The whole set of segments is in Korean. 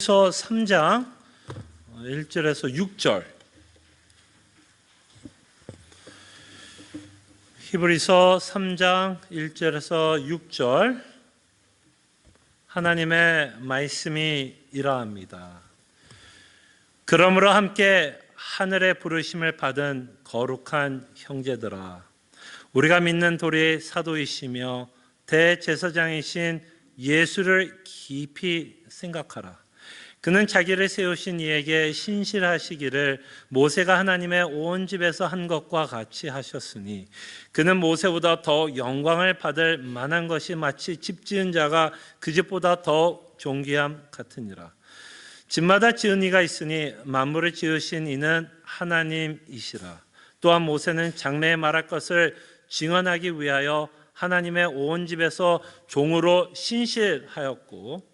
히브리서 3장 1절에서 6절. 히브리서 3장 1절에서 6절. 하나님의 말씀이 이러합니다. 그러므로 함께 하늘의 부르심을 받은 거룩한 형제들아, 우리가 믿는 도리의 사도이시며 대제사장이신 예수를 깊이 생각하라. 그는 자기를 세우신 이에게 신실하시기를 모세가 하나님의 온 집에서 한 것과 같이 하셨으니, 그는 모세보다 더 영광을 받을 만한 것이 마치 집 지은 자가 그 집보다 더 존귀함 같으니라. 집마다 지은 이가 있으니 만물을 지으신 이는 하나님이시라. 또한 모세는 장래에 말할 것을 증언하기 위하여 하나님의 온 집에서 종으로 신실하였고,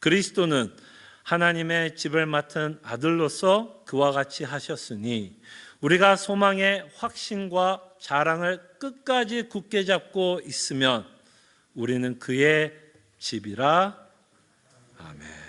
그리스도는 하나님의 집을 맡은 아들로서 그와 같이 하셨으니, 우리가 소망의 확신과 자랑을 끝까지 굳게 잡고 있으면 우리는 그의 집이라. 아멘.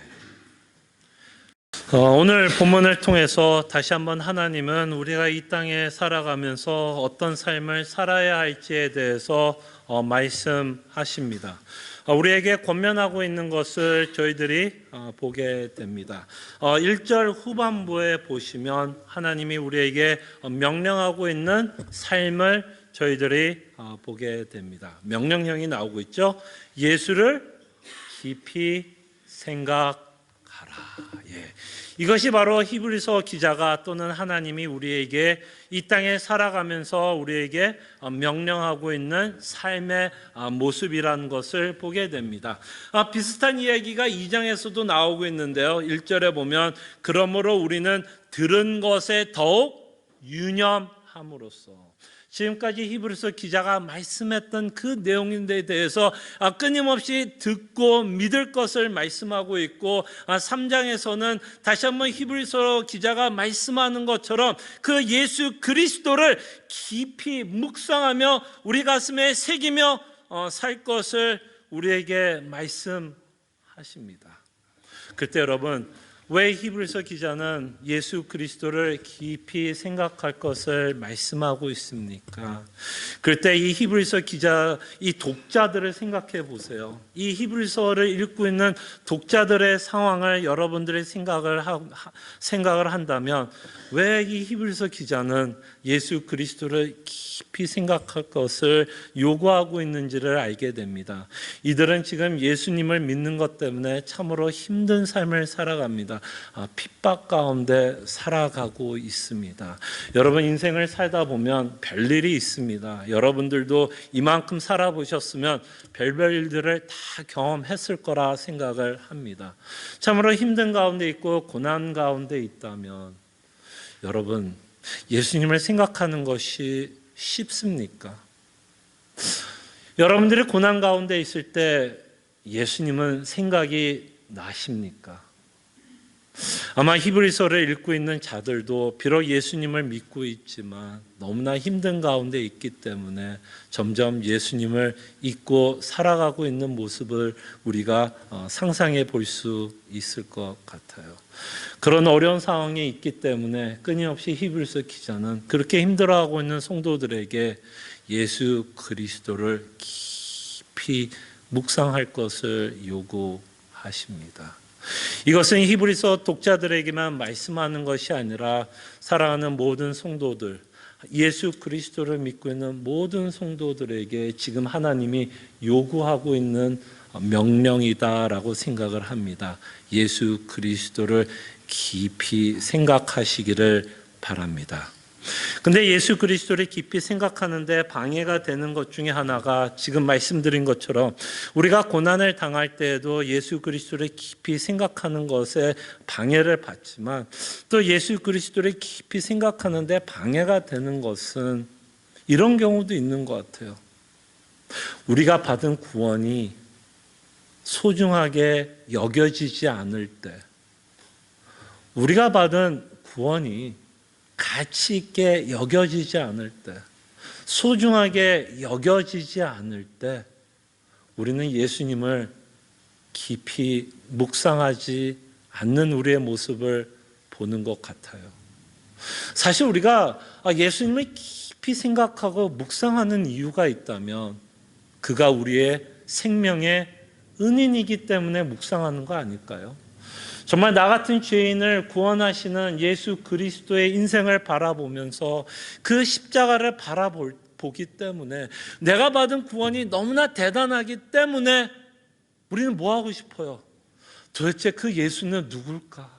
오늘 본문을 통해서 다시 한번 하나님은 우리가 이 땅에 살아가면서 어떤 삶을 살아야 할지에 대해서 말씀하십니다. 우리에게 권면하고 있는 것을 저희들이 보게 됩니다. 1절 후반부에 보시면 하나님이 우리에게 명령하고 있는 삶을 저희들이 보게 됩니다. 명령형이 나오고 있죠. 예수를 깊이 생각하라. 이것이 바로 히브리서 기자가 또는 하나님이 우리에게 이 땅에 살아가면서 우리에게 명령하고 있는 삶의 모습이라는 것을 보게 됩니다. 비슷한 이야기가 2장에서도 나오고 있는데요. 1절에 보면 그러므로 우리는 들은 것에 더욱 유념함으로써, 지금까지 히브리서 기자가 말씀했던 그 내용에 대해서 끊임없이 듣고 믿을 것을 말씀하고 있고, 3장에서는 다시 한번 히브리서 기자가 말씀하는 것처럼 그 예수 그리스도를 깊이 묵상하며 우리 가슴에 새기며 살 것을 우리에게 말씀하십니다. 그때 여러분, 왜 히브리서 기자는 예수 그리스도를 깊이 생각할 것을 말씀하고 있습니까? 그럴 때 이 히브리서 기자, 이 독자들을 생각해 보세요. 이 히브리서를 읽고 있는 독자들의 상황을 여러분들이 생각을 한다면 왜 이 히브리서 기자는 예수 그리스도를 깊이 생각할 것을 요구하고 있는지를 알게 됩니다. 이들은 지금 예수님을 믿는 것 때문에 참으로 힘든 삶을 살아갑니다. 핍박 가운데 살아가고 있습니다. 여러분, 인생을 살다 보면 별일이 있습니다. 여러분들도 이만큼 살아보셨으면 별별 일들을 다 경험했을 거라 생각을 합니다. 참으로 힘든 가운데 있고 고난 가운데 있다면 여러분, 예수님을 생각하는 것이 쉽습니까? 여러분들이 고난 가운데 있을 때 예수님은 생각이 나십니까? 아마 히브리서를 읽고 있는 자들도 비록 예수님을 믿고 있지만 너무나 힘든 가운데 있기 때문에 점점 예수님을 잊고 살아가고 있는 모습을 우리가 상상해 볼 수 있을 것 같아요. 그런 어려운 상황에 있기 때문에 끊임없이 히브리서 기자는 그렇게 힘들어하고 있는 성도들에게 예수 그리스도를 깊이 묵상할 것을 요구하십니다. 이것은 히브리서 독자들에게만 말씀하는 것이 아니라 사랑하는 모든 성도들, 예수 그리스도를 믿고 있는 모든 성도들에게 지금 하나님이 요구하고 있는 명령이다라고 생각을 합니다. 예수 그리스도를 깊이 생각하시기를 바랍니다. 근데 예수 그리스도를 깊이 생각하는데 방해가 되는 것 중에 하나가 지금 말씀드린 것처럼 우리가 고난을 당할 때에도 예수 그리스도를 깊이 생각하는 것에 방해를 받지만, 또 예수 그리스도를 깊이 생각하는데 방해가 되는 것은 이런 경우도 있는 것 같아요. 우리가 받은 구원이 소중하게 여겨지지 않을 때, 우리가 받은 구원이 가치 있게 여겨지지 않을 때, 소중하게 여겨지지 않을 때 우리는 예수님을 깊이 묵상하지 않는 우리의 모습을 보는 것 같아요. 사실 우리가 예수님을 깊이 생각하고 묵상하는 이유가 있다면 그가 우리의 생명의 은인이기 때문에 묵상하는 거 아닐까요? 정말 나 같은 죄인을 구원하시는 예수 그리스도의 인생을 바라보면서 그 십자가를 바라보기 때문에 내가 받은 구원이 너무나 대단하기 때문에 우리는 뭐 하고 싶어요? 도대체 그 예수는 누굴까?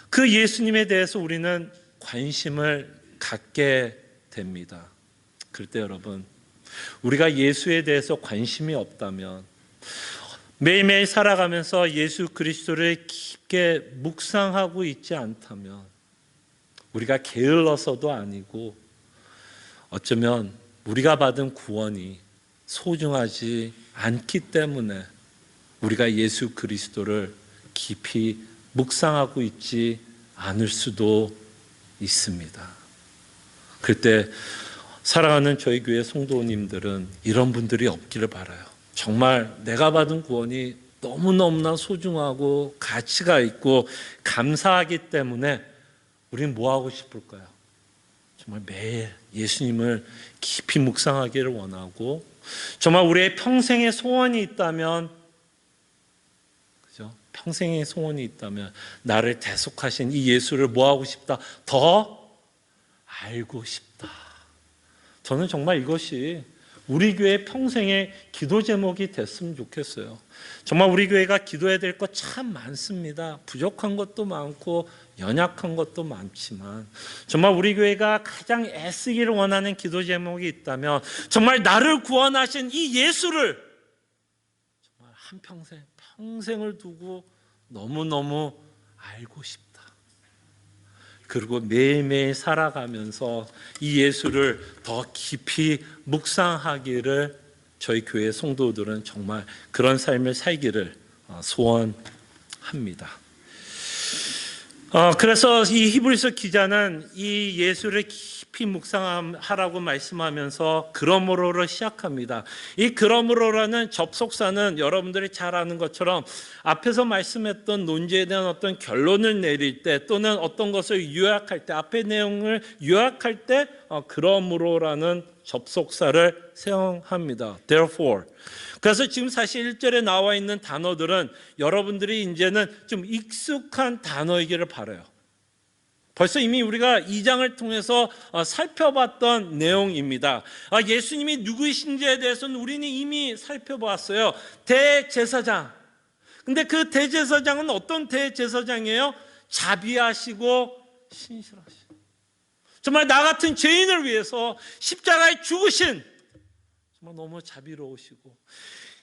그 예수님에 대해서 우리는 관심을 갖게 됩니다. 그럴 때 여러분, 우리가 예수에 대해서 관심이 없다면, 매일매일 살아가면서 예수 그리스도를 깊게 묵상하고 있지 않다면 우리가 게을러서도 아니고 어쩌면 우리가 받은 구원이 소중하지 않기 때문에 우리가 예수 그리스도를 깊이 묵상하고 있지 않을 수도 있습니다. 그때 사랑하는 저희 교회 성도님들은 이런 분들이 없기를 바라요. 정말 내가 받은 구원이 너무너무나 소중하고 가치가 있고 감사하기 때문에 우리는 뭐 하고 싶을까요? 정말 매일 예수님을 깊이 묵상하기를 원하고, 정말 우리의 평생의 소원이 있다면, 그죠? 평생의 소원이 있다면 나를 대속하신 이 예수를 뭐 하고 싶다? 더 알고 싶다. 저는 정말 이것이 우리 교회 평생의 기도 제목이 됐으면 좋겠어요. 정말 우리 교회가 기도해야 될 것 참 많습니다. 부족한 것도 많고 연약한 것도 많지만 정말 우리 교회가 가장 애쓰기를 원하는 기도 제목이 있다면 정말 나를 구원하신 이 예수를 정말 평생을 두고 너무너무 알고 싶다. 그리고 매일매일 살아가면서 이 예수를 더 깊이 묵상하기를 저희 교회 성도들은 정말 그런 삶을 살기를 소원합니다. 그래서 이 히브리서 기자는 이 예수를 깊이 묵상하라고 말씀하면서 그러므로로 시작합니다. 이 그러므로라는 접속사는 여러분들이 잘 아는 것처럼 앞에서 말씀했던 논지에 대한 어떤 결론을 내릴 때 또는 어떤 것을 요약할 때, 앞의 내용을 요약할 때 그러므로라는 접속사를 사용합니다. Therefore. 그래서 지금 사실 1절에 나와 있는 단어들은 여러분들이 이제는 좀 익숙한 단어이기를 바라요. 벌써 이미 우리가 2장을 통해서 살펴봤던 내용입니다. 예수님이 누구이신지에 대해서는 우리는 이미 살펴봤어요. 대제사장. 근데 그 대제사장은 어떤 대제사장이에요? 자비하시고 신실하시고 정말 나 같은 죄인을 위해서 십자가에 죽으신 정말 너무 자비로우시고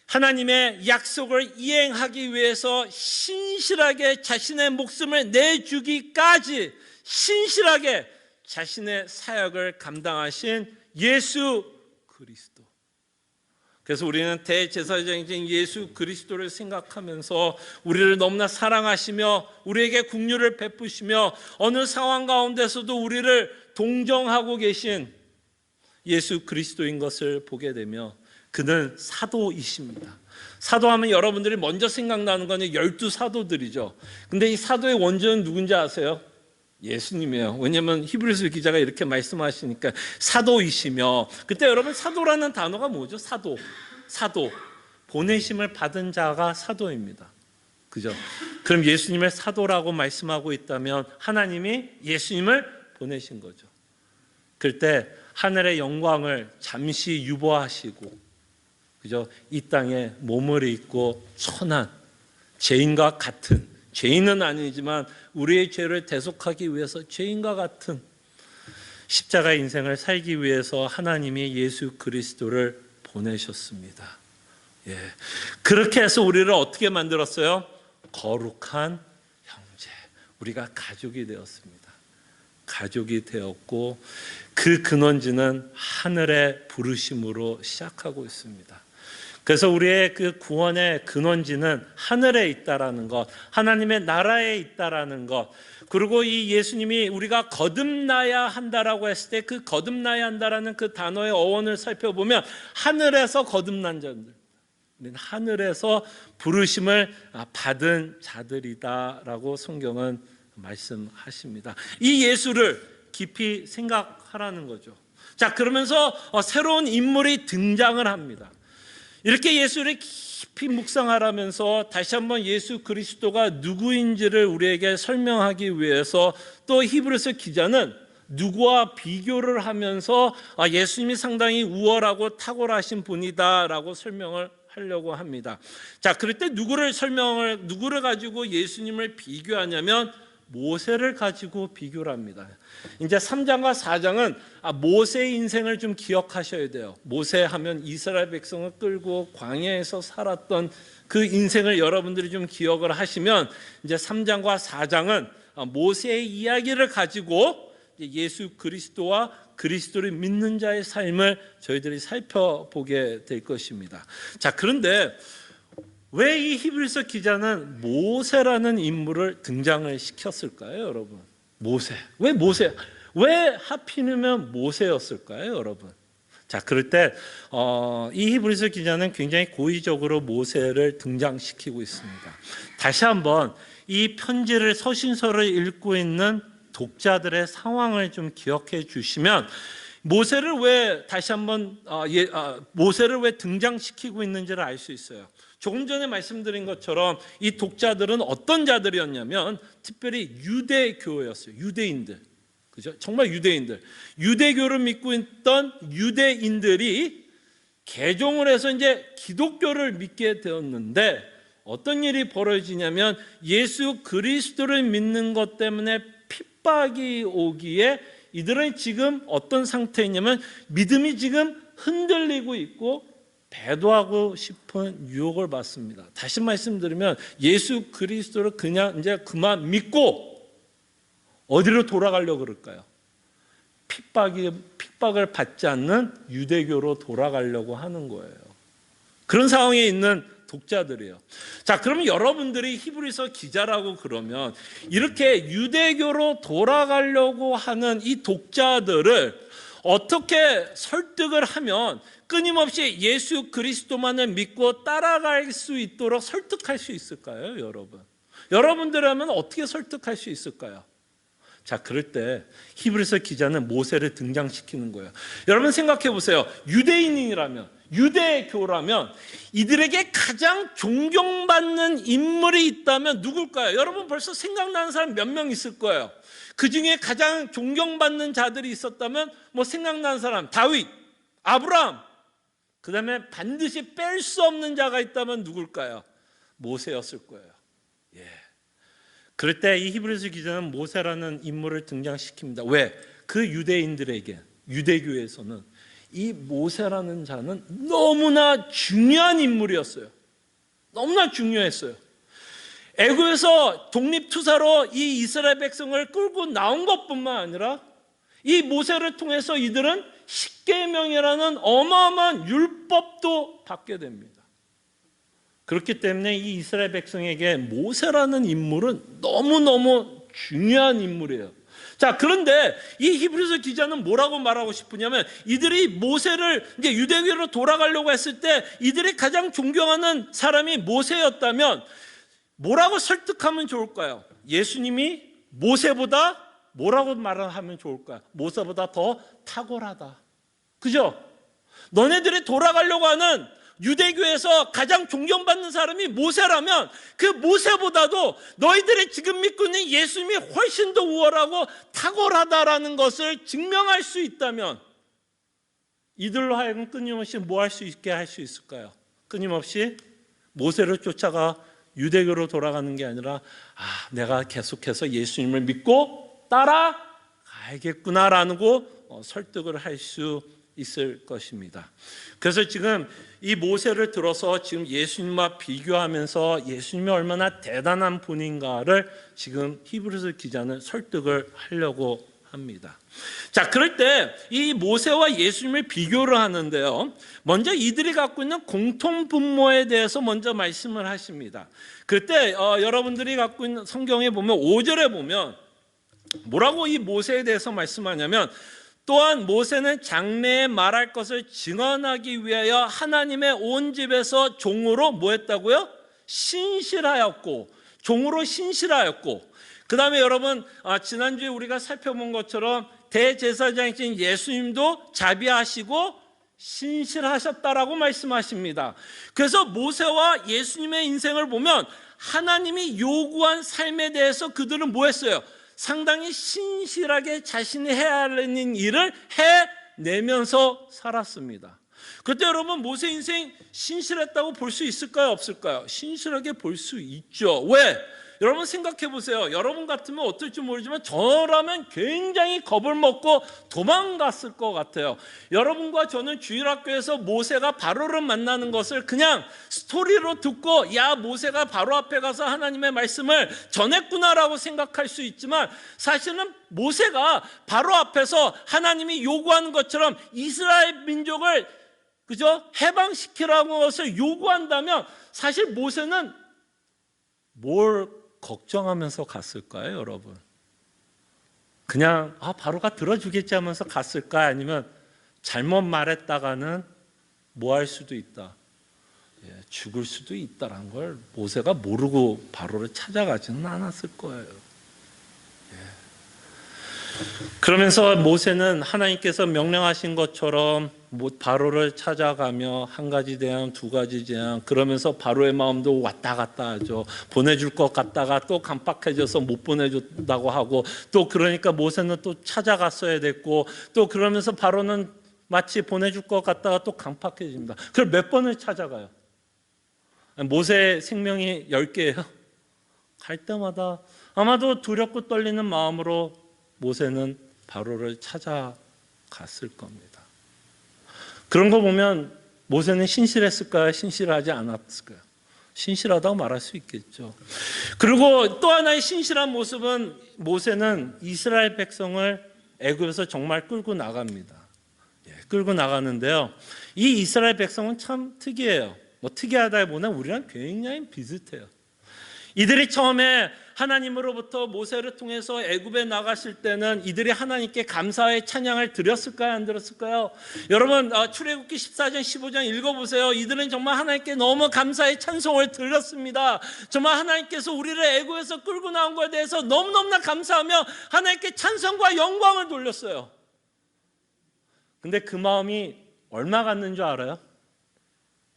하나님의 약속을 이행하기 위해서 신실하게 자신의 목숨을 내주기까지 신실하게 자신의 사역을 감당하신 예수 그리스도. 그래서 우리는 대제사장이신 예수 그리스도를 생각하면서 우리를 너무나 사랑하시며 우리에게 긍휼을 베푸시며 어느 상황 가운데서도 우리를 동정하고 계신 예수 그리스도인 것을 보게 되며 그는 사도이십니다. 사도하면 여러분들이 먼저 생각나는 건 12사도들이죠. 근데 이 사도의 원조는 누군지 아세요? 예수님이에요. 왜냐하면 히브리서 기자가 이렇게 말씀하시니까 사도이시며, 그때 여러분 사도라는 단어가 뭐죠? 사도. 보내심을 받은 자가 사도입니다. 그죠? 그럼 예수님을 사도라고 말씀하고 있다면 하나님이 예수님을 보내신 거죠. 그럴 때 하늘의 영광을 잠시 유보하시고, 그죠? 이 땅에 몸을 입고 천한 죄인과 같은, 죄인은 아니지만 우리의 죄를 대속하기 위해서 죄인과 같은 십자가 인생을 살기 위해서 하나님이 예수 그리스도를 보내셨습니다. 예. 그렇게 해서 우리를 어떻게 만들었어요? 거룩한 형제. 우리가 가족이 되었습니다. 가족이 되었고 그 근원지는 하늘의 부르심으로 시작하고 있습니다. 그래서 우리의 그 구원의 근원지는 하늘에 있다라는 것, 하나님의 나라에 있다라는 것, 그리고 이 예수님이 우리가 거듭나야 한다라고 했을 때 그 거듭나야 한다라는 그 단어의 어원을 살펴보면 하늘에서 거듭난 자들, 우리는 하늘에서 부르심을 받은 자들이다라고 성경은 말씀하십니다. 이 예수를 깊이 생각하라는 거죠. 자, 그러면서 새로운 인물이 등장을 합니다. 이렇게 예수를 깊이 묵상하라면서 다시 한번 예수 그리스도가 누구인지를 우리에게 설명하기 위해서 또 히브리서 기자는 누구와 비교를 하면서 예수님이 상당히 우월하고 탁월하신 분이다라고 설명을 하려고 합니다. 자, 그럴 때 누구를 가지고 예수님을 비교하냐면 모세를 가지고 비교를 합니다. 이제 3장과 4장은 모세의 인생을 좀 기억하셔야 돼요. 모세 하면 이스라엘 백성을 끌고 광야에서 살았던 그 인생을 여러분들이 좀 기억을 하시면 이제 3장과 4장은 모세의 이야기를 가지고 예수 그리스도와 그리스도를 믿는 자의 삶을 저희들이 살펴보게 될 것입니다. 자, 그런데 왜 이 히브리서 기자는 모세라는 인물을 등장을 시켰을까요, 여러분? 모세. 왜 모세? 왜 하필이면 모세였을까요, 여러분? 자, 그럴 때 이 히브리서 기자는 굉장히 고의적으로 모세를 등장시키고 있습니다. 다시 한번 이 편지를 서신서를 읽고 있는 독자들의 상황을 좀 기억해 주시면 모세를 왜 다시 한번 모세를 왜 등장시키고 있는지를 알 수 있어요. 조금 전에 말씀드린 것처럼 이 독자들은 어떤 자들이었냐면 특별히 유대교였어요. 유대인들. 그죠? 정말 유대인들. 유대교를 믿고 있던 유대인들이 개종을 해서 이제 기독교를 믿게 되었는데 어떤 일이 벌어지냐면 예수 그리스도를 믿는 것 때문에 핍박이 오기에 이들은 지금 어떤 상태냐면 믿음이 지금 흔들리고 있고 배도하고 싶은 유혹을 받습니다. 다시 말씀드리면 예수 그리스도를 그냥 이제 그만 믿고 어디로 돌아가려고 그럴까요? 핍박을 받지 않는 유대교로 돌아가려고 하는 거예요. 그런 상황에 있는 독자들이에요. 자, 그러면 여러분들이 히브리서 기자라고 그러면 이렇게 유대교로 돌아가려고 하는 이 독자들을 어떻게 설득을 하면 끊임없이 예수 그리스도만을 믿고 따라갈 수 있도록 설득할 수 있을까요, 여러분? 여러분들이라면 어떻게 설득할 수 있을까요? 자, 그럴 때 히브리서 기자는 모세를 등장시키는 거예요. 여러분 생각해 보세요. 유대교라면 이들에게 가장 존경받는 인물이 있다면 누굴까요? 여러분 벌써 생각나는 사람 몇 명 있을 거예요. 그 중에 가장 존경받는 자들이 있었다면 생각나는 사람 다윗, 아브라함, 그 다음에 반드시 뺄 수 없는 자가 있다면 누굴까요? 모세였을 거예요. 예. 그럴 때 이 히브리서 기자는 모세라는 인물을 등장시킵니다. 왜? 그 유대인들에게, 유대교에서는 이 모세라는 자는 너무나 중요한 인물이었어요. 너무나 중요했어요. 애굽에서 독립투사로 이 이스라엘 백성을 끌고 나온 것뿐만 아니라 이 모세를 통해서 이들은 십계명이라는 어마어마한 율법도 받게 됩니다. 그렇기 때문에 이 이스라엘 백성에게 모세라는 인물은 너무너무 중요한 인물이에요. 자, 그런데 이 히브리서 기자는 뭐라고 말하고 싶으냐면 이들이 모세를 이제 유대교로 돌아가려고 했을 때 이들이 가장 존경하는 사람이 모세였다면 뭐라고 설득하면 좋을까요? 예수님이 모세보다 뭐라고 말하면 좋을까요? 모세보다 더 탁월하다. 그죠? 너네들이 돌아가려고 하는 유대교에서 가장 존경받는 사람이 모세라면 그 모세보다도 너희들이 지금 믿고 있는 예수님이 훨씬 더 우월하고 탁월하다라는 것을 증명할 수 있다면 이들로 하여금 끊임없이 뭐 할 수 있게 할 수 있을까요? 끊임없이 모세를 쫓아가 유대교로 돌아가는 게 아니라 내가 계속해서 예수님을 믿고 따라가야겠구나라는 거 설득을 할 수 있을 것입니다. 그래서 지금 이 모세를 들어서 지금 예수님과 비교하면서 예수님이 얼마나 대단한 분인가를 지금 히브리서 기자는 설득을 하려고 합니다. 자, 그럴 때 이 모세와 예수님을 비교를 하는데요. 먼저 이들이 갖고 있는 공통 분모에 대해서 먼저 말씀을 하십니다. 그때 여러분들이 갖고 있는 성경에 보면 5절에 보면 뭐라고 이 모세에 대해서 말씀하냐면 또한 모세는 장래에 말할 것을 증언하기 위하여 하나님의 온 집에서 종으로 뭐 했다고요? 신실하였고, 종으로 신실하였고, 그 다음에 여러분, 지난주에 우리가 살펴본 것처럼 대제사장이신 예수님도 자비하시고 신실하셨다라고 말씀하십니다. 그래서 모세와 예수님의 인생을 보면 하나님이 요구한 삶에 대해서 그들은 뭐 했어요? 상당히 신실하게 자신이 해야 하는 일을 해내면서 살았습니다. 그때 여러분, 모세 인생 신실했다고 볼 수 있을까요? 없을까요? 신실하게 볼 수 있죠. 왜? 여러분 생각해 보세요. 여러분 같으면 어떨지 모르지만 저라면 굉장히 겁을 먹고 도망갔을 것 같아요. 여러분과 저는 주일학교에서 모세가 바로를 만나는 것을 그냥 스토리로 듣고, 야, 모세가 바로 앞에 가서 하나님의 말씀을 전했구나라고 생각할 수 있지만, 사실은 모세가 바로 앞에서 하나님이 요구하는 것처럼 이스라엘 민족을 해방시키라는 것을 요구한다면, 사실 모세는 뭘 걱정하면서 갔을까요, 여러분? 그냥 바로가 들어주겠지 하면서 갔을까요? 아니면 잘못 말했다가는 뭐 할 수도 있다, 죽을 수도 있다라는 걸 모세가 모르고 바로를 찾아가지는 않았을 거예요. 그러면서 모세는 하나님께서 명령하신 것처럼 바로를 찾아가며 한 가지 재앙, 두 가지 재앙, 그러면서 바로의 마음도 왔다 갔다 하죠. 보내줄 것 같다가 또 깜빡해져서 못 보내준다고 하고, 또 그러니까 모세는 또 찾아갔어야 됐고, 또 그러면서 바로는 마치 보내줄 것 같다가 또 깜빡해집니다. 그걸 몇 번을 찾아가요? 모세의 생명이 10개예요. 갈 때마다 아마도 두렵고 떨리는 마음으로 모세는 바로를 찾아갔을 겁니다. 그런 거 보면 모세는 신실했을까요? 신실하지 않았을까요? 신실하다고 말할 수 있겠죠. 그리고 또 하나의 신실한 모습은, 모세는 이스라엘 백성을 애굽에서 정말 끌고 나갑니다. 끌고 나가는데요, 이 이스라엘 백성은 참 특이해요. 특이하다기보다 우리랑 굉장히 비슷해요. 이들이 처음에 하나님으로부터 모세를 통해서 애굽에 나갔을 때는 이들이 하나님께 감사의 찬양을 드렸을까요? 안 드렸을까요? 여러분, 출애굽기 14장 15장 읽어보세요. 이들은 정말 하나님께 너무 감사의 찬송을 드렸습니다. 정말 하나님께서 우리를 애굽에서 끌고 나온 것에 대해서 너무너무나 감사하며 하나님께 찬송과 영광을 돌렸어요. 근데 그 마음이 얼마 갔는 줄 알아요?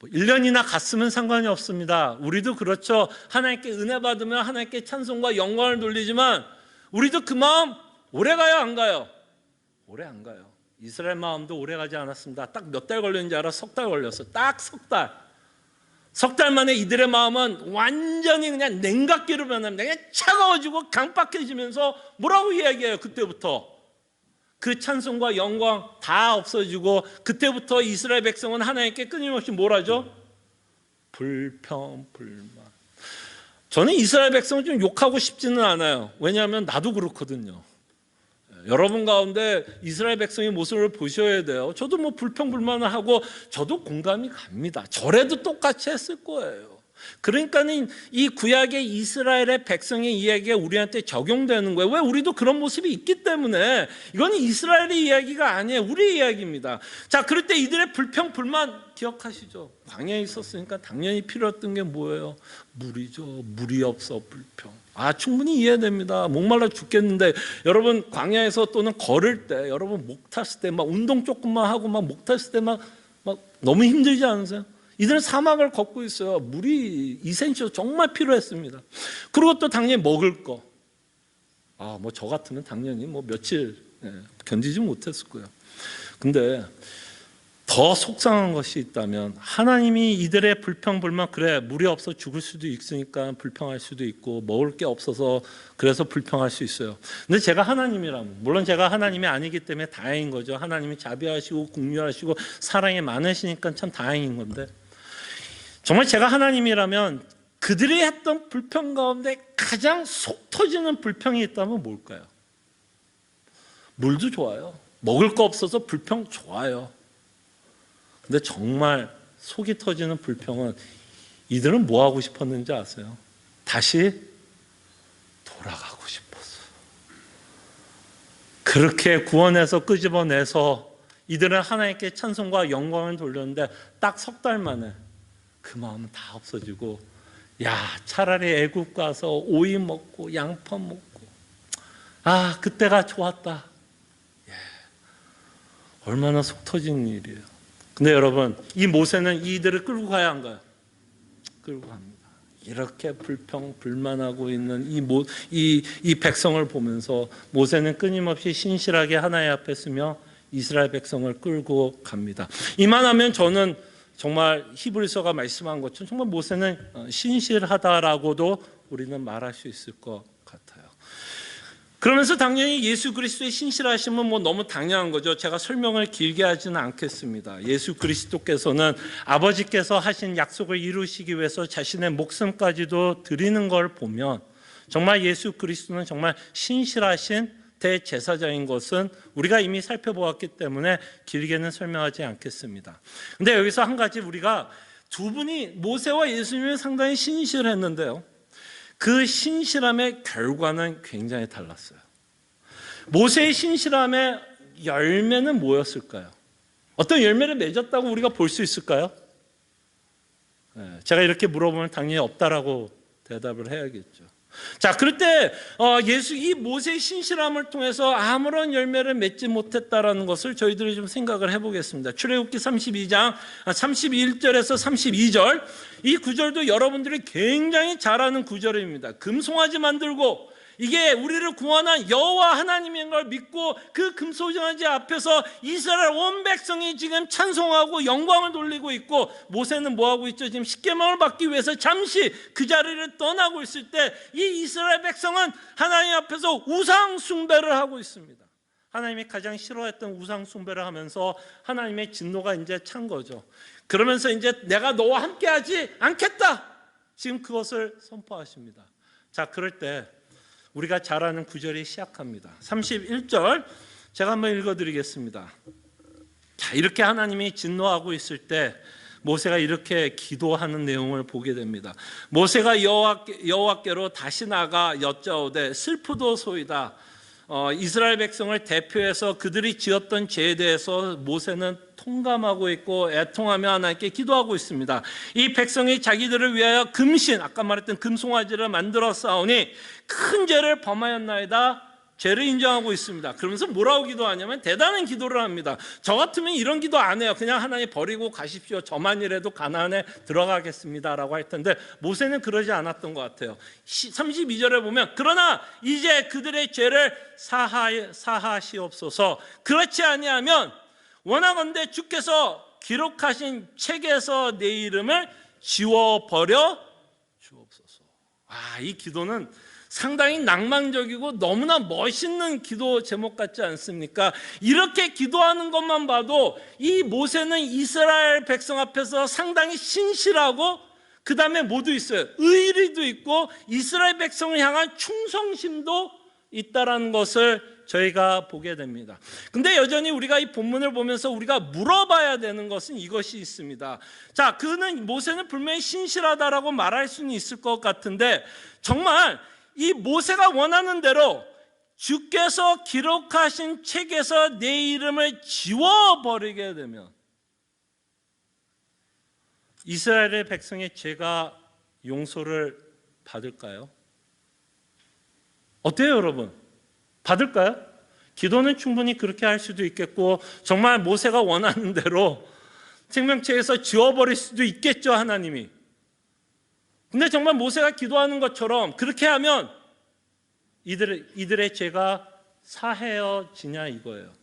1년이나 갔으면 상관이 없습니다. 우리도 그렇죠. 하나님께 은혜 받으면 하나님께 찬송과 영광을 돌리지만, 우리도 그 마음 오래 가요, 안 가요? 오래 안 가요. 이스라엘 마음도 오래 가지 않았습니다. 딱 몇 달 걸렸는지 알아? 3달 걸렸어. 딱 3달. 3달 만에 이들의 마음은 완전히 그냥 냉각기로 변합니다. 그냥 차가워지고 강박해지면서 뭐라고 이야기해요? 그때부터 그 찬송과 영광 다 없어지고, 그때부터 이스라엘 백성은 하나님께 끊임없이 뭘 하죠? 불평, 불만. 저는 이스라엘 백성을 좀 욕하고 싶지는 않아요. 왜냐하면 나도 그렇거든요. 여러분 가운데 이스라엘 백성의 모습을 보셔야 돼요. 저도 불평, 불만을 하고 저도 공감이 갑니다. 저래도 똑같이 했을 거예요. 그러니까 이 구약의 이스라엘의 백성의 이야기가 우리한테 적용되는 거예요. 왜? 우리도 그런 모습이 있기 때문에. 이건 이스라엘의 이야기가 아니에요. 우리의 이야기입니다. 자, 그럴 때 이들의 불평, 불만 기억하시죠? 광야에 있었으니까 당연히 필요했던 게 뭐예요? 물이죠. 물이 없어 불평. 충분히 이해됩니다. 목말라 죽겠는데, 여러분 광야에서 또는 걸을 때, 여러분 목 탔을 때 막 운동 조금만 하고 막 목 탔을 때 막 너무 힘들지 않으세요? 이들은 사막을 걷고 있어요. 물이 이센시로 정말 필요했습니다. 그리고 또 당연히 먹을 거. 저 같으면 당연히 며칠 견디지 못했을 거예요. 근데 더 속상한 것이 있다면, 하나님이 이들의 불평, 불만, 그래 물이 없어 죽을 수도 있으니까 불평할 수도 있고, 먹을 게 없어서 그래서 불평할 수 있어요. 근데 제가 하나님이라면, 물론 제가 하나님이 아니기 때문에 다행인 거죠. 하나님이 자비하시고 긍휼하시고 사랑이 많으시니까 참 다행인 건데, 정말 제가 하나님이라면 그들이 했던 불평 가운데 가장 속 터지는 불평이 있다면 뭘까요? 물도 좋아요. 먹을 거 없어서 불평 좋아요. 근데 정말 속이 터지는 불평은, 이들은 뭐 하고 싶었는지 아세요? 다시 돌아가고 싶었어요. 그 그렇게 구원해서 끄집어내서 이들은 하나님께 찬송과 영광을 돌렸는데 딱 석 달 만에 그 마음은 다 없어지고, 야, 차라리 애굽 가서 오이 먹고 양파 먹고, 아, 그때가 좋았다. 예, 얼마나 속 터진 일이에요. 근데 여러분, 이 모세는 이들을 끌고 가야 한가요? 끌고 갑니다. 이렇게 불평불만하고 있는 이 백성을 보면서 모세는 끊임없이 신실하게 하나님 앞에 서며 이스라엘 백성을 끌고 갑니다. 이만하면 저는 정말 히브리서가 말씀한 것처럼 정말 모세는 신실하다라고도 우리는 말할 수 있을 것 같아요. 그러면서 당연히 예수 그리스도의 신실하심은 너무 당연한 거죠. 제가 설명을 길게 하지는 않겠습니다. 예수 그리스도께서는 아버지께서 하신 약속을 이루시기 위해서 자신의 목숨까지도 드리는 걸 보면 정말 예수 그리스도는 정말 신실하신 대제사장인 것은 우리가 이미 살펴보았기 때문에 길게는 설명하지 않겠습니다. 근데 여기서 한 가지, 우리가 두 분이, 모세와 예수님은 상당히 신실했는데요, 그 신실함의 결과는 굉장히 달랐어요. 모세의 신실함의 열매는 뭐였을까요? 어떤 열매를 맺었다고 우리가 볼 수 있을까요? 제가 이렇게 물어보면 당연히 없다라고 대답을 해야겠죠. 자, 그럴 때 이 모세의 신실함을 통해서 아무런 열매를 맺지 못했다라는 것을 저희들이 좀 생각을 해보겠습니다. 출애굽기 32장 31절에서 32절, 이 구절도 여러분들이 굉장히 잘 아는 구절입니다. 금송아지 만들고 이게 우리를 구원한 여호와 하나님인 걸 믿고 그 금송아지 앞에서 이스라엘 온 백성이 지금 찬송하고 영광을 돌리고 있고, 모세는 뭐하고 있죠? 지금 십계명을 받기 위해서 잠시 그 자리를 떠나고 있을 때 이 이스라엘 백성은 하나님 앞에서 우상 숭배를 하고 있습니다. 하나님이 가장 싫어했던 우상 숭배를 하면서 하나님의 진노가 이제 찬 거죠. 그러면서 이제 내가 너와 함께하지 않겠다, 지금 그것을 선포하십니다. 자, 그럴 때 우리가 잘 아는 구절이 시작합니다. 31절 제가 한번 읽어드리겠습니다. 자, 이렇게 하나님이 진노하고 있을 때 모세가 이렇게 기도하는 내용을 보게 됩니다. 모세가 여호와께로 다시 나가 여짜오되 슬프도소이다. 이스라엘 백성을 대표해서 그들이 지었던 죄에 대해서 모세는 통감하고 있고 애통하며 하나님께 기도하고 있습니다. 이 백성이 자기들을 위하여 금신, 아까 말했던 금송아지를 만들어 싸우니 큰 죄를 범하였나이다, 죄를 인정하고 있습니다. 그러면서 뭐라고 기도하냐면 대단한 기도를 합니다. 저 같으면 이런 기도 안 해요. 그냥 하나님 버리고 가십시오, 저만이라도 가나안에 들어가겠습니다라고 할 텐데 모세는 그러지 않았던 것 같아요. 32절에 보면 그러나 이제 그들의 죄를 사하시옵소서, 그렇지 아니하면 원하건대 주께서 기록하신 책에서 내 이름을 지워버려 주옵소서. 이 기도는 상당히 낭만적이고 너무나 멋있는 기도 제목 같지 않습니까? 이렇게 기도하는 것만 봐도 이 모세는 이스라엘 백성 앞에서 상당히 신실하고, 그 다음에 뭐도 있어요? 의리도 있고 이스라엘 백성을 향한 충성심도 있다라는 것을 저희가 보게 됩니다. 근데 여전히 우리가 이 본문을 보면서 우리가 물어봐야 되는 것은 이것이 있습니다. 자, 모세는 분명히 신실하다라고 말할 수는 있을 것 같은데, 정말 이 모세가 원하는 대로 주께서 기록하신 책에서 내 이름을 지워버리게 되면 이스라엘의 백성의 죄가 용서를 받을까요? 어때요, 여러분? 받을까요? 기도는 충분히 그렇게 할 수도 있겠고, 정말 모세가 원하는 대로 생명책에서 지워버릴 수도 있겠죠, 하나님이. 근데 정말 모세가 기도하는 것처럼 그렇게 하면 이들의 죄가 사해어지냐 이거예요.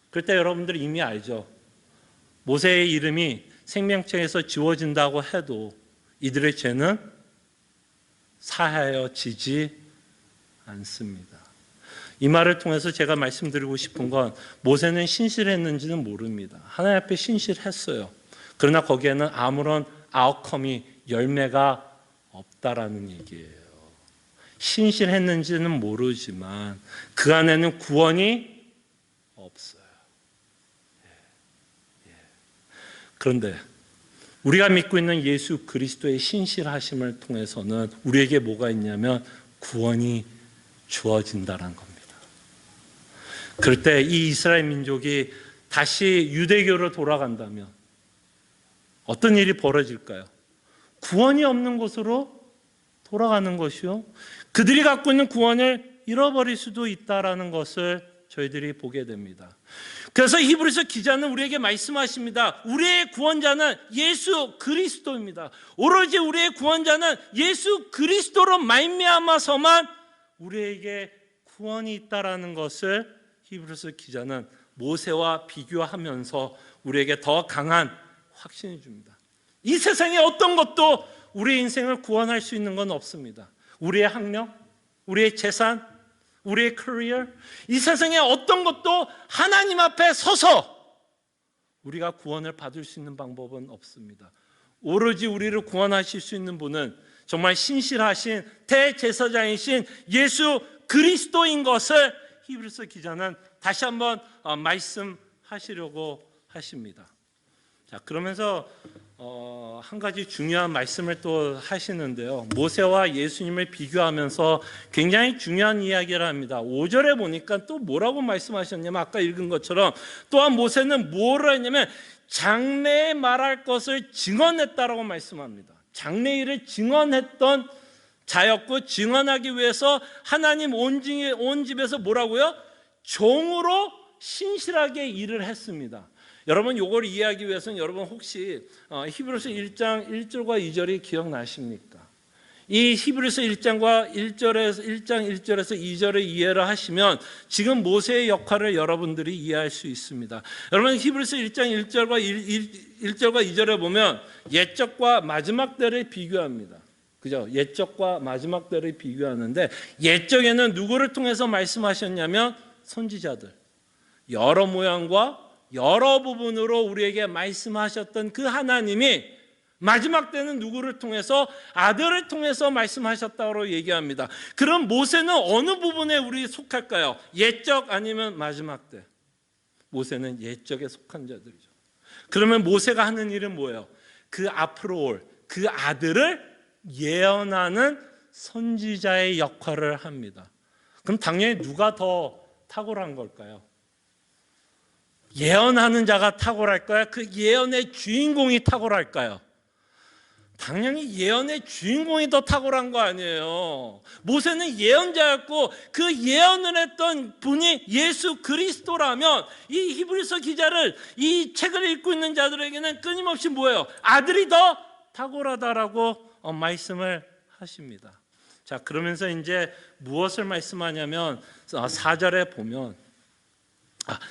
그럴 때 여러분들이 이미 알죠. 모세의 이름이 생명책에서 지워진다고 해도 이들의 죄는 사해어지지 않습니다. 이 말을 통해서 제가 말씀드리고 싶은 건, 모세는 신실했는지는 모릅니다. 하나님 앞에 신실했어요. 그러나 거기에는 아무런 아웃컴이, 열매가 없다라는 얘기예요. 신실했는지는 모르지만 그 안에는 구원이 없어요. 그런데 우리가 믿고 있는 예수 그리스도의 신실하심을 통해서는 우리에게 뭐가 있냐면 구원이 주어진다는 겁니다. 그럴 때 이 이스라엘 민족이 다시 유대교로 돌아간다면 어떤 일이 벌어질까요? 구원이 없는 곳으로 돌아가는 것이요, 그들이 갖고 있는 구원을 잃어버릴 수도 있다라는 것을 저희들이 보게 됩니다. 그래서 히브리서 기자는 우리에게 말씀하십니다. 우리의 구원자는 예수 그리스도입니다. 오로지 우리의 구원자는 예수 그리스도로 말미암아서만 우리에게 구원이 있다라는 것을 히브리서 기자는 모세와 비교하면서 우리에게 더 강한 확신을 줍니다. 이 세상에 어떤 것도 우리의 인생을 구원할 수 있는 건 없습니다. 우리의 학력, 우리의 재산, 우리의 커리어, 이 세상에 어떤 것도 하나님 앞에 서서 우리가 구원을 받을 수 있는 방법은 없습니다. 오로지 우리를 구원하실 수 있는 분은 정말 신실하신 대제사장이신 예수 그리스도인 것을 히브리서 기자는 다시 한번 말씀하시려고 하십니다. 자, 그러면서 한 가지 중요한 말씀을 또 하시는데요, 모세와 예수님을 비교하면서 굉장히 중요한 이야기를 합니다. 5절에 보니까 또 뭐라고 말씀하셨냐면, 아까 읽은 것처럼 또한 모세는 뭐를 했냐면 장래에 말할 것을 증언했다라고 말씀합니다. 장래 일을 증언했던 자였고, 증언하기 위해서 하나님 온 집에서 뭐라고요? 종으로 신실하게 일을 했습니다. 여러분, 이걸 이해하기 위해서는 여러분 혹시 히브리서 1장 1절과 2절이 기억나십니까? 이 히브리서 1장 1절에서 2절을 이해를 하시면 지금 모세의 역할을 여러분들이 이해할 수 있습니다. 여러분, 히브리서 1장 1절과 2절에 보면 옛적과 마지막 때를 비교합니다. 그죠? 옛적과 마지막 때를 비교하는데, 옛적에는 누구를 통해서 말씀하셨냐면 선지자들, 여러 모양과 여러 부분으로 우리에게 말씀하셨던 그 하나님이 마지막 때는 누구를 통해서? 아들을 통해서 말씀하셨다고 얘기합니다. 그럼 모세는 어느 부분에 우리 속할까요? 옛적 아니면 마지막 때? 모세는 옛적에 속한 자들이죠. 그러면 모세가 하는 일은 뭐예요? 그 앞으로 올 그 아들을 예언하는 선지자의 역할을 합니다. 그럼 당연히 누가 더 탁월한 걸까요? 예언하는 자가 탁월할까요? 그 예언의 주인공이 탁월할까요? 당연히 예언의 주인공이 더 탁월한 거 아니에요. 모세는 예언자였고 그 예언을 했던 분이 예수 그리스도라면, 이 히브리서 기자를, 이 책을 읽고 있는 자들에게는 끊임없이 뭐예요? 아들이 더 탁월하다라고 말씀을 하십니다. 자, 그러면서 이제 무엇을 말씀하냐면 4절에 보면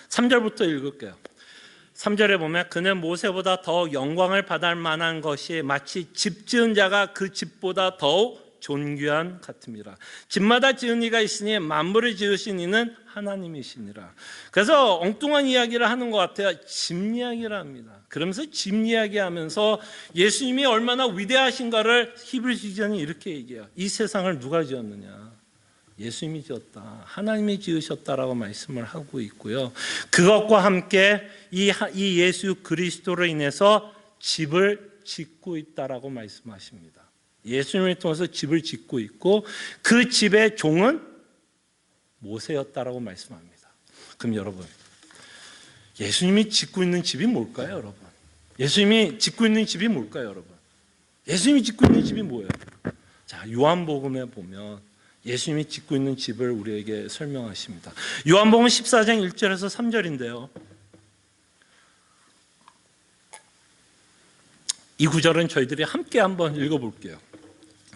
3절부터 읽을게요. 3절에 보면 그는 모세보다 더욱 영광을 받을 만한 것이 마치 집 지은 자가 그 집보다 더욱 존귀한 같음이라. 집마다 지은 이가 있으니 만물을 지으신 이는 하나님이시니라. 그래서 엉뚱한 이야기를 하는 것 같아요. 집 이야기를 합니다. 그러면서 집 이야기하면서 예수님이 얼마나 위대하신가를 히브리서 기자는 이렇게 얘기해요. 이 세상을 누가 지었느냐? 예수님이 지었다, 하나님이 지으셨다라고 말씀을 하고 있고요. 그것과 함께 이 예수 그리스도로 인해서 집을 짓고 있다라고 말씀하십니다. 예수님을 통해서 집을 짓고 있고 그 집의 종은 모세였다라고 말씀합니다. 그럼 여러분, 예수님이 짓고 있는 집이 뭘까요, 여러분? 예수님이 짓고 있는 집이 뭘까요, 여러분? 예수님이 짓고 있는 집이 뭐예요? 자, 요한복음에 보면 예수님이 짓고 있는 집을 우리에게 설명하십니다. 요한복음 14장 1절에서 3절인데요. 이 구절은 저희들이 함께 한번 읽어볼게요.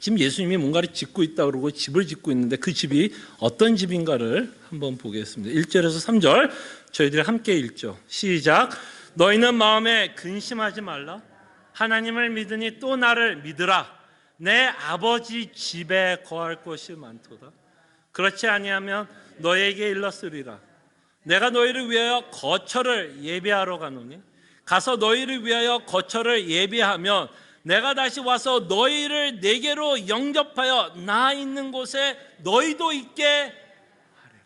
지금 예수님이 뭔가를 짓고 있다 그러고 집을 짓고 있는데 그 집이 어떤 집인가를 한번 보겠습니다. 1절에서 3절 저희들이 함께 읽죠. 시작. 너희는 마음에 근심하지 말라. 하나님을 믿으니 또 나를 믿으라. 내 아버지 집에 거할 곳이 많도다. 그렇지 아니하면 너에게 일렀으리라. 내가 너희를 위하여 거처를 예비하러 가노니 가서 너희를 위하여 거처를 예비하면 내가 다시 와서 너희를 내게로 영접하여 나 있는 곳에 너희도 있게 하리라.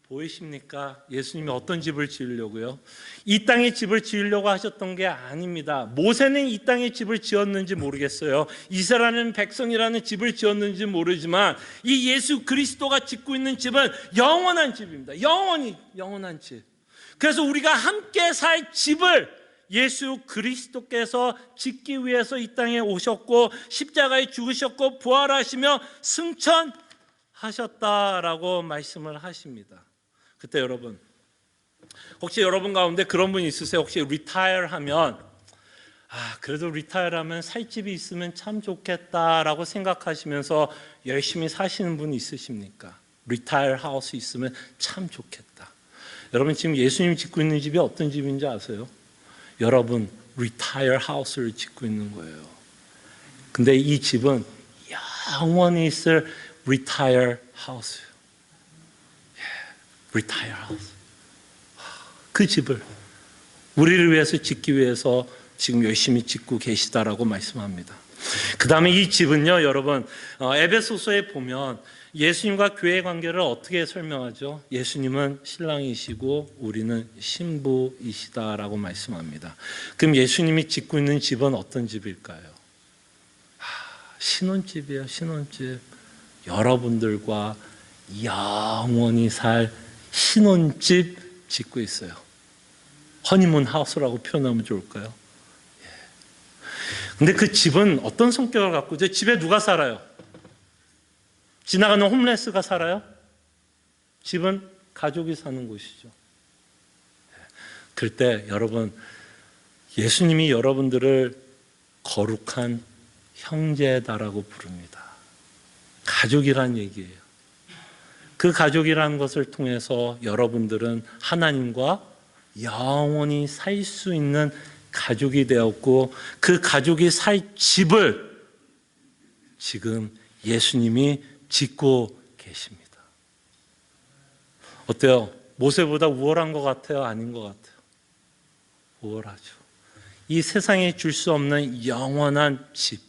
보이십니까? 예수님이 어떤 집을 지으려고요? 이 땅에 집을 지으려고 하셨던 게 아닙니다. 모세는 이 땅에 집을 지었는지 모르겠어요. 이스라엘 백성이라는 집을 지었는지 모르지만 이 예수 그리스도가 짓고 있는 집은 영원한 집입니다. 영원한 집. 그래서 우리가 함께 살 집을 예수 그리스도께서 짓기 위해서 이 땅에 오셨고 십자가에 죽으셨고 부활하시며 승천하셨다라고 말씀을 하십니다. 그때 여러분, 혹시 여러분 가운데 그런 분이 있으세요? 혹시 리타이어 하면 그래도 리타이어 하면 살 집이 있으면 참 좋겠다라고 생각하시면서 열심히 사시는 분이 있으십니까? 리타이어 하우스 있으면 참 좋겠다. 여러분 지금 예수님 짓고 있는 집이 어떤 집인지 아세요? 여러분 리타이어 하우스를 짓고 있는 거예요. 근데 이 집은 영원히 있을 리타이어 하우스예요. 리타이어 하우스. 그 집을 우리를 위해서 짓기 위해서 지금 열심히 짓고 계시다라고 말씀합니다. 그 다음에 이 집은요, 여러분 에베소서에 보면 예수님과 교회의 관계를 어떻게 설명하죠? 예수님은 신랑이시고 우리는 신부이시다라고 말씀합니다. 그럼 예수님이 짓고 있는 집은 어떤 집일까요? 신혼집이에요. 신혼집. 여러분들과 영원히 살 신혼집 짓고 있어요. 허니문 하우스라고 표현하면 좋을까요? 근데 그 집은 어떤 성격을 갖고 있죠? 집에 누가 살아요? 지나가는 홈레스가 살아요? 집은 가족이 사는 곳이죠. 그럴 때 여러분, 예수님이 여러분들을 거룩한 형제다라고 부릅니다. 가족이란 얘기예요. 그 가족이라는 것을 통해서 여러분들은 하나님과 영원히 살 수 있는 가족이 되었고 그 가족이 살 집을 지금 예수님이 짓고 계십니다. 어때요? 모세보다 우월한 것 같아요? 아닌 것 같아요? 우월하죠. 이 세상에 줄 수 없는 영원한 집,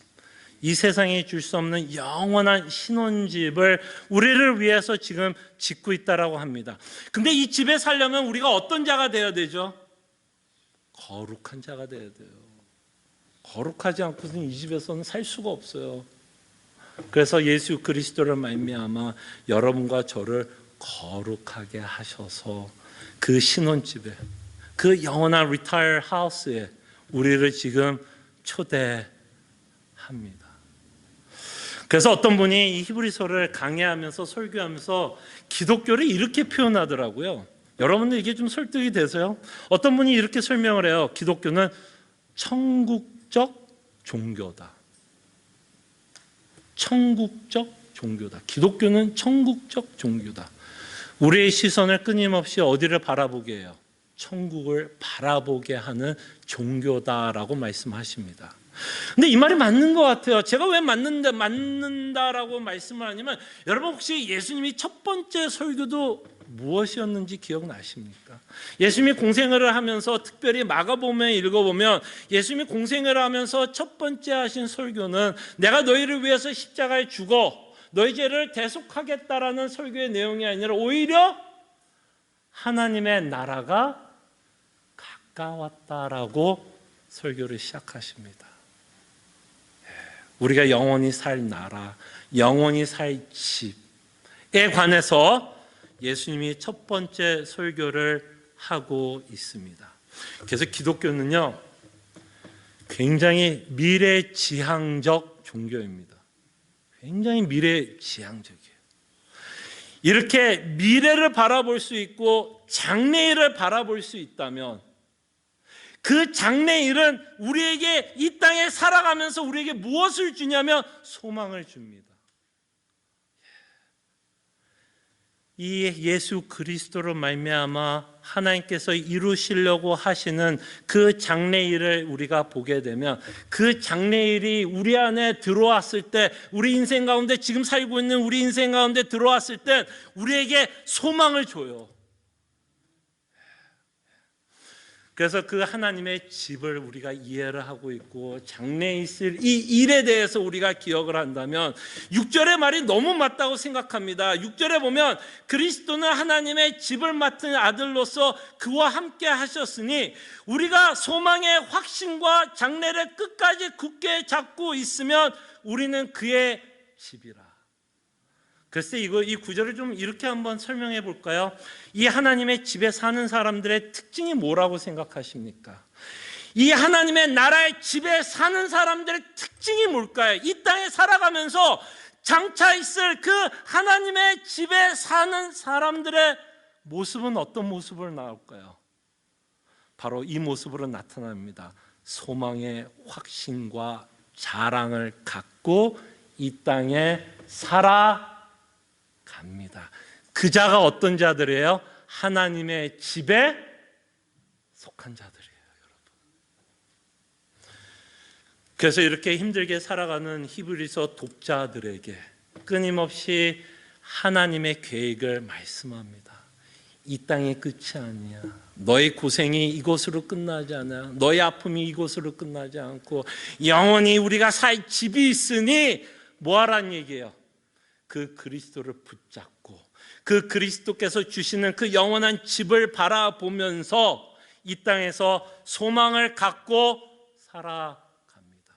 이 세상에 줄 수 없는 영원한 신혼집을 우리를 위해서 지금 짓고 있다라고 합니다. 근데 이 집에 살려면 우리가 어떤 자가 되어야 되죠? 거룩한 자가 되어야 돼요. 거룩하지 않고서는 이 집에서는 살 수가 없어요. 그래서 예수 그리스도를 말미암아 여러분과 저를 거룩하게 하셔서 그 신혼집에, 그 영원한 리타이어 하우스에 우리를 지금 초대합니다. 그래서 어떤 분이 이 히브리서를 강해하면서 설교하면서 기독교를 이렇게 표현하더라고요. 여러분들 이게 좀 설득이 되세요? 어떤 분이 이렇게 설명을 해요. 기독교는 천국적 종교다. 천국적 종교다. 기독교는 천국적 종교다. 우리의 시선을 끊임없이 어디를 바라보게 해요? 천국을 바라보게 하는 종교다라고 말씀하십니다. 근데 이 말이 맞는 것 같아요. 제가 왜 맞는다라고 말씀을 하냐면 여러분 혹시 예수님이 첫 번째 설교도 무엇이었는지 기억나십니까? 예수님이 공생애를 하면서 특별히 마가복음에 읽어보면 예수님이 공생애를 하면서 첫 번째 하신 설교는 내가 너희를 위해서 십자가에 죽어 너희 죄를 대속하겠다라는 설교의 내용이 아니라 오히려 하나님의 나라가 가까웠다라고 설교를 시작하십니다. 우리가 영원히 살 나라, 영원히 살 집에 관해서 예수님이 첫 번째 설교를 하고 있습니다. 그래서 기독교는요, 굉장히 미래지향적 종교입니다. 굉장히 미래지향적이에요. 이렇게 미래를 바라볼 수 있고 장래일을 바라볼 수 있다면 그 장래일은 우리에게 이 땅에 살아가면서 우리에게 무엇을 주냐면 소망을 줍니다. 이 예수 그리스도로 말미암아 하나님께서 이루시려고 하시는 그 장래일을 우리가 보게 되면 그 장래일이 우리 안에 들어왔을 때 우리 인생 가운데 지금 살고 있는 우리 인생 가운데 들어왔을 때 우리에게 소망을 줘요. 그래서 그 하나님의 집을 우리가 이해를 하고 있고 장래에 있을 이 일에 대해서 우리가 기억을 한다면 6절의 말이 너무 맞다고 생각합니다. 6절에 보면 그리스도는 하나님의 집을 맡은 아들로서 그와 함께 하셨으니 우리가 소망의 확신과 장래를 끝까지 굳게 잡고 있으면 우리는 그의 집이라. 글쎄 이 구절을 좀 이렇게 한번 설명해 볼까요? 이 하나님의 집에 사는 사람들의 특징이 뭐라고 생각하십니까? 이 하나님의 나라의 집에 사는 사람들의 특징이 뭘까요? 이 땅에 살아가면서 장차 있을 그 하나님의 집에 사는 사람들의 모습은 어떤 모습으로 나올까요? 바로 이 모습으로 나타납니다. 소망의 확신과 자랑을 갖고 이 땅에 살아갑니다. 그 자가 어떤 자들이에요? 하나님의 집에 속한 자들이에요, 여러분. 그래서 이렇게 힘들게 살아가는 히브리서 독자들에게 끊임없이 하나님의 계획을 말씀합니다. 이 땅의 끝이 아니야. 너의 고생이 이곳으로 끝나지 않아. 너의 아픔이 이곳으로 끝나지 않고 영원히 우리가 살 집이 있으니 뭐하란 얘기예요? 그 그리스도를 붙잡고 그 그리스도께서 주시는 그 영원한 집을 바라보면서 이 땅에서 소망을 갖고 살아갑니다.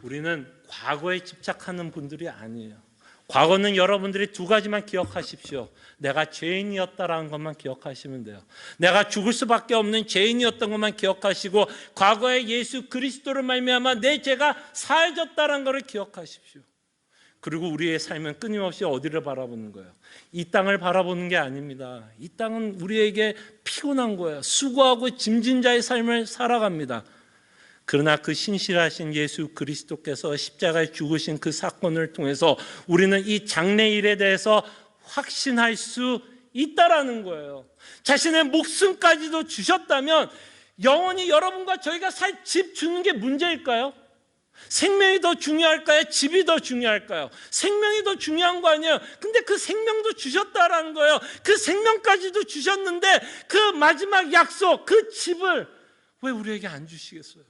우리는 과거에 집착하는 분들이 아니에요. 과거는 여러분들이 두 가지만 기억하십시오. 내가 죄인이었다라는 것만 기억하시면 돼요. 내가 죽을 수밖에 없는 죄인이었던 것만 기억하시고 과거에 예수 그리스도를 말미암아 내 죄가 사해졌다는 것을 기억하십시오. 그리고 우리의 삶은 끊임없이 어디를 바라보는 거예요? 이 땅을 바라보는 게 아닙니다. 이 땅은 우리에게 피곤한 거예요. 수고하고 짐진 자의 삶을 살아갑니다. 그러나 그 신실하신 예수 그리스도께서 십자가에 죽으신 그 사건을 통해서 우리는 이 장래일에 대해서 확신할 수 있다라는 거예요. 자신의 목숨까지도 주셨다면 영원히 여러분과 저희가 살 집 주는 게 문제일까요? 생명이 더 중요할까요? 집이 더 중요할까요? 생명이 더 중요한 거 아니에요? 근데 그 생명도 주셨다라는 거예요. 그 생명까지도 주셨는데 그 마지막 약속, 그 집을 왜 우리에게 안 주시겠어요?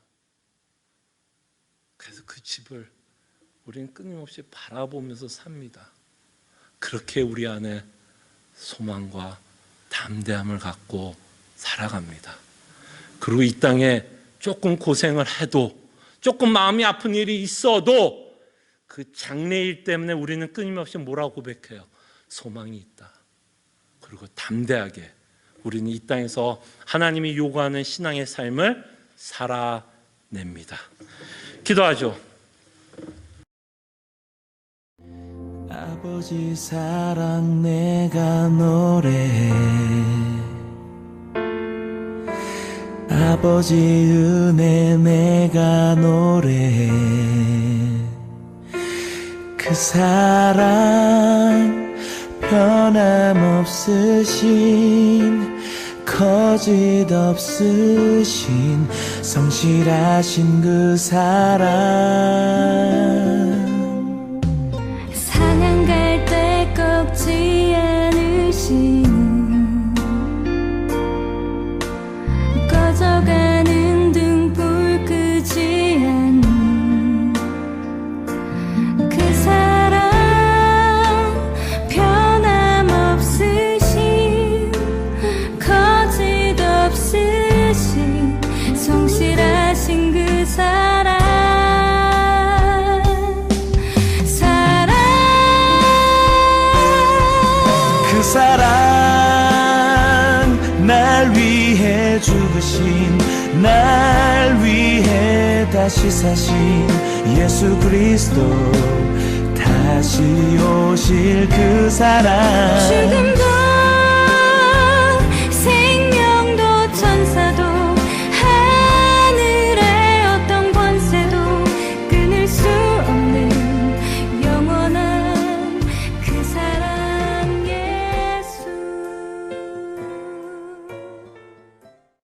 그래서 그 집을 우리는 끊임없이 바라보면서 삽니다. 그렇게 우리 안에 소망과 담대함을 갖고 살아갑니다. 그리고 이 땅에 조금 고생을 해도 조금 마음이 아픈 일이 있어도 그 장래일 때문에 우리는 끊임없이 뭐라고 고백해요? 소망이 있다. 그리고 담대하게 우리는 이 땅에서 하나님이 요구하는 신앙의 삶을 살아냅니다. 기도하죠. 아버지 사랑 내가 노래해, 아버지 은혜 내가 노래해. 그 사랑 변함없으신 거짓 없으신 성실하신 그 사랑, 사냥 갈 때 꺾지 않으시는 꺼져가는 등불 끄지 않는 그 사랑 변함없으신 거짓 없으신 성실하신 그 사랑, 그 사랑 날 위해 죽으신, 날 위해 다시 사신 예수 그리스도, 다시 오실 그 사랑.